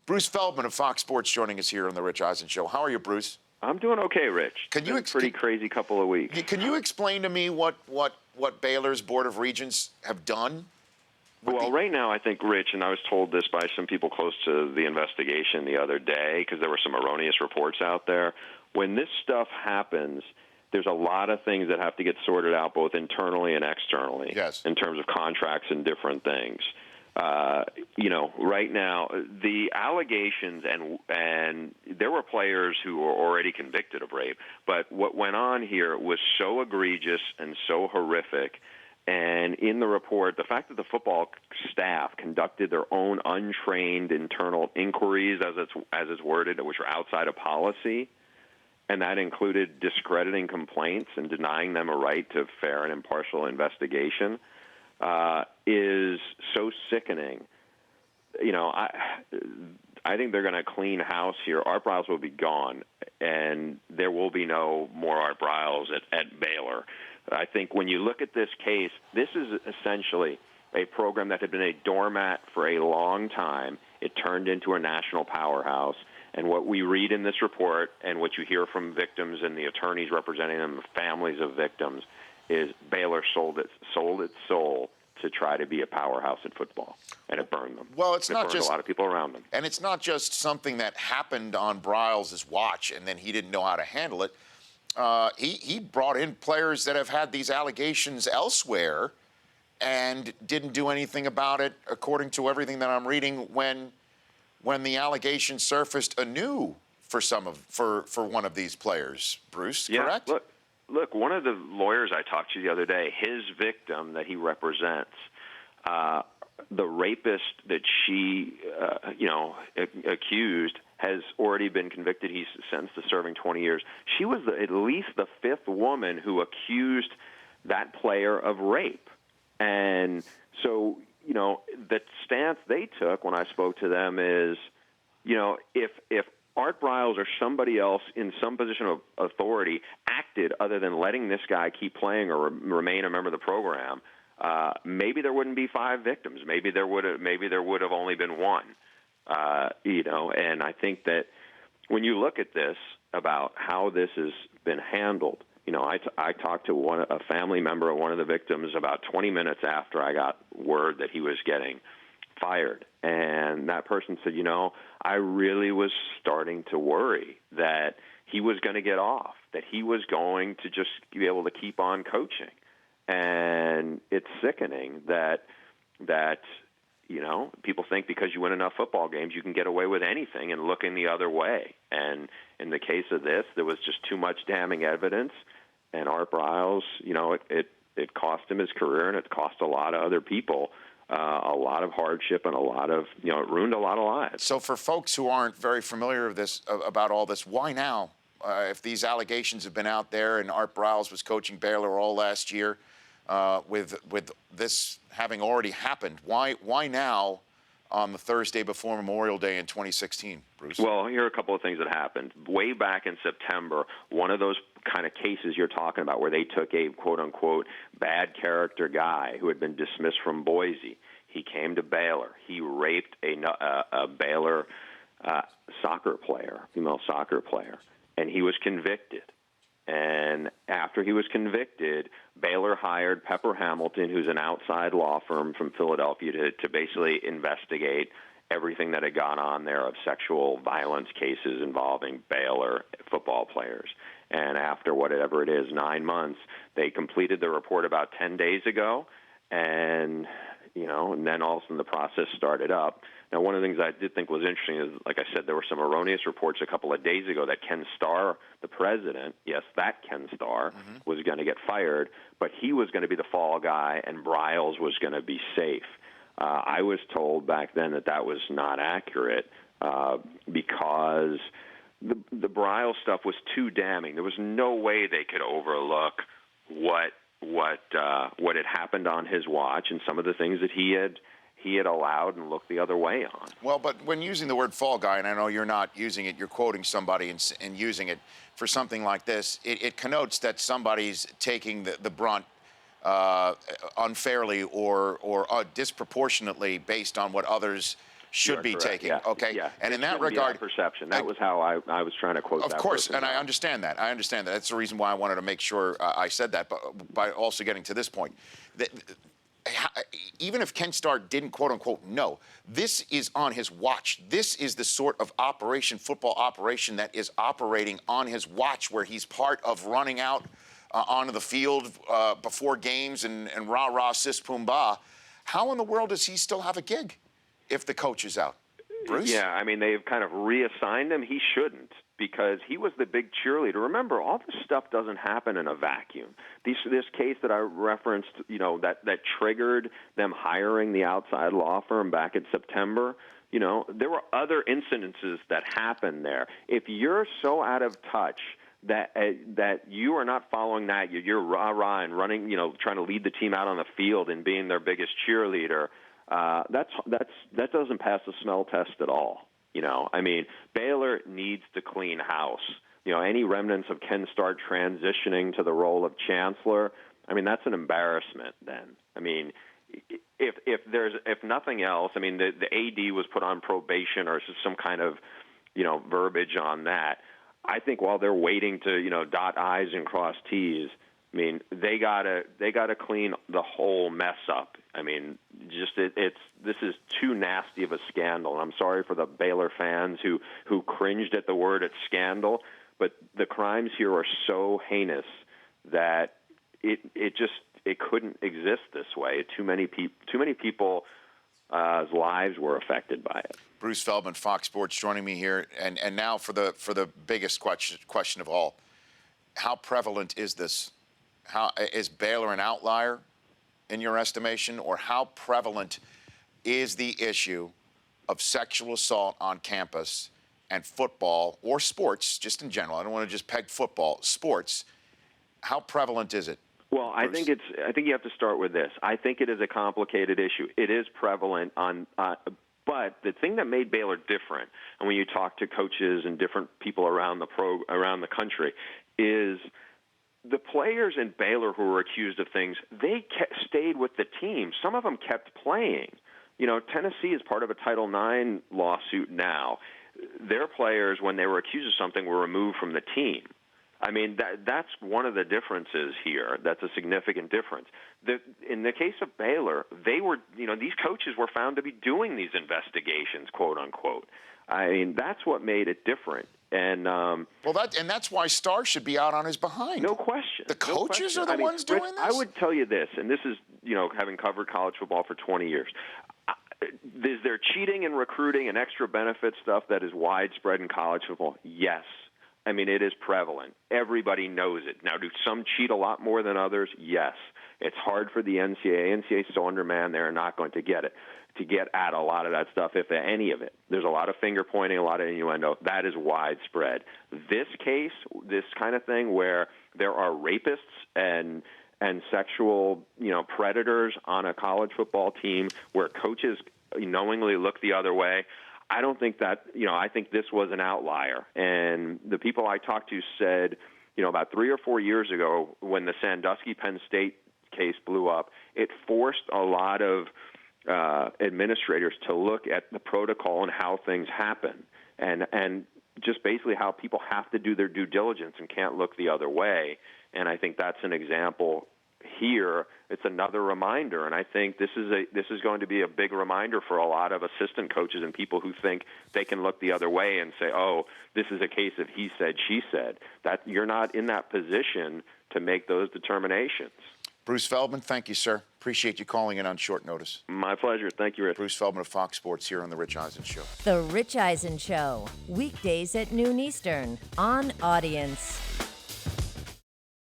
Bruce Feldman of Fox Sports joining us here on the Rich Eisen Show. How are you, Bruce? I'm doing okay, Rich. Pretty crazy couple of weeks. Can you explain to me what Baylor's Board of Regents have done? Well, right now, I think, Rich, and I was told this by some people close to the investigation the other day, because there were some erroneous reports out there. When this stuff happens, there's a lot of things that have to get sorted out both internally and externally. Yes. In terms of contracts and different things. Right now, the allegations, and there were players who were already convicted of rape, but what went on here was so egregious and so horrific. And in the report, the fact that the football staff conducted their own untrained internal inquiries, as it's worded, which were outside of policy, and that included discrediting complaints and denying them a right to fair and impartial investigation, is so sickening. I think they're going to clean house here. Art Briles will be gone, and there will be no more Art Briles at Baylor. I think when you look at this case, this is essentially a program that had been a doormat for a long time. It turned into a national powerhouse. And what we read in this report and what you hear from victims and the attorneys representing them, the families of victims, is Baylor sold its soul to try to be a powerhouse in football, and it burned them. Well, it's not just a lot of people around them. And it's not just something that happened on Briles' watch and then he didn't know how to handle it. He brought in players that have had these allegations elsewhere and didn't do anything about it, according to everything that I'm reading, when the allegations surfaced anew for one of these players. Bruce, yeah, correct? Look, one of the lawyers I talked to the other day, his victim that he represents, the rapist that she, accused, has already been convicted. He's sentenced to serving 20 years. She was at least the fifth woman who accused that player of rape. And so, the stance they took when I spoke to them is, if Art Briles or somebody else in some position of authority acted other than letting this guy keep playing or remain a member of the program, maybe there wouldn't be 5 victims. Maybe there would have only been one. And I think that when you look at this about how this has been handled, I talked to a family member of one of the victims about 20 minutes after I got word that he was getting fired. And that person said, I really was starting to worry that he was going to get off, that he was going to just be able to keep on coaching. And it's sickening that people think because you win enough football games, you can get away with anything and looking the other way. And in the case of this, there was just too much damning evidence. And Art Briles, it cost him his career, and it cost a lot of other people a lot of hardship and it ruined a lot of lives. So for folks who aren't very familiar with this, about all this, why now? If these allegations have been out there and Art Briles was coaching Baylor all last year, with this having already happened, why now on the Thursday before Memorial Day in 2016, Bruce? Well, here are a couple of things that happened. Way back in September, one of those kind of cases you're talking about where they took a quote-unquote bad character guy who had been dismissed from Boise. He came to Baylor. He raped a Baylor female soccer player, and he was convicted. And after he was convicted, Baylor hired Pepper Hamilton, who's an outside law firm from Philadelphia, to basically investigate everything that had gone on there of sexual violence cases involving Baylor football players. And after whatever it is, 9 months, they completed the report about 10 days ago, and then all of a sudden the process started up. Now, one of the things I did think was interesting is, like I said, there were some erroneous reports a couple of days ago that Ken Starr, the president, yes, that Ken Starr, was going to get fired, but he was going to be the fall guy and Briles was going to be safe. I was told back then that was not accurate because the Briles stuff was too damning. There was no way they could overlook what had happened on his watch and some of the things that he had allowed and looked the other way on. Well, but when using the word fall guy, and I know you're not using it, you're quoting somebody and using it for something like this, it connotes that somebody's taking the brunt unfairly or disproportionately based on what others should be correct, taking. yeah. Okay, Yeah. and in that Shouldn't be regard, perception. That was how I was trying to quote that. of course, person and I down. understand that. I understand that. That's the reason why I wanted to make sure I said that. But by also getting to this point, that, even if Ken Starr didn't quote unquote know, this is on his watch. This is the sort of football operation that is operating on his watch, where he's part of running out onto the field before games and rah-rah, sis, poom-bah. How in the world does he still have a gig if the coach is out? Bruce? Yeah, I mean, they've kind of reassigned him. He shouldn't, because he was the big cheerleader. Remember, all this stuff doesn't happen in a vacuum. This case that I referenced, that triggered them hiring the outside law firm back in September, there were other incidences that happened there. If you're so out of touch that you are not following that, you're rah-rah and running, trying to lead the team out on the field and being their biggest cheerleader, that doesn't pass the smell test at all. I mean, Baylor needs to clean house. Any remnants of Ken Starr transitioning to the role of chancellor, I mean, that's an embarrassment then. I mean, if nothing else, I mean, the AD was put on probation or some kind of, verbiage on that. I think while they're waiting to, dot I's and cross T's, I mean, they gotta clean the whole mess up. I mean, this is too nasty of a scandal. And I'm sorry for the Baylor fans who cringed at the word "it's scandal," but the crimes here are so heinous that it couldn't exist this way. Too many people's lives were affected by it. Bruce Feldman, Fox Sports, joining me here, and now for the biggest question of all: how prevalent is this? How is Baylor an outlier in your estimation, or how prevalent is the issue of sexual assault on campus and football or sports, just in general? I don't want to just peg football, sports. How prevalent is it? Well, I think you have to start with this. I think it is a complicated issue. It is prevalent but the thing that made Baylor different, and when you talk to coaches and different people around the country, is the players in Baylor who were accused of things, they stayed with the team. Some of them kept playing. Tennessee is part of a Title IX lawsuit now. Their players, when they were accused of something, were removed from the team. I mean, that's one of the differences here. That's a significant difference. In the case of Baylor, these coaches were found to be doing these investigations, quote unquote. I mean, that's what made it different. And that's why Starr should be out on his behind. No question. The coaches are the ones doing this? I would tell you this, and this is, having covered college football for 20 years. Is there cheating and recruiting and extra benefit stuff that is widespread in college football? Yes. I mean, it is prevalent. Everybody knows it. Now, do some cheat a lot more than others? Yes. It's hard for the NCAA. NCAA is so undermanned, they're not going to get at a lot of that stuff, if any of it. There's a lot of finger pointing, a lot of innuendo. That is widespread. This case, this kind of thing where there are rapists and sexual, predators on a college football team where coaches knowingly look the other way, I don't think that, I think this was an outlier. And the people I talked to said, about 3 or 4 years ago when the Sandusky-Penn State case blew up, it forced a lot of administrators to look at the protocol and how things happen, and just basically how people have to do their due diligence and can't look the other way. And I think that's an example here. It's another reminder, and I think this is going to be a big reminder for a lot of assistant coaches and people who think they can look the other way and say, "Oh, this is a case of he said, she said." That you're not in that position to make those determinations. Bruce Feldman, thank you, sir. Appreciate you calling in on short notice. My pleasure. Thank you, Rich. Bruce Feldman of Fox Sports here on The Rich Eisen Show. The Rich Eisen Show, weekdays at noon Eastern on Audience.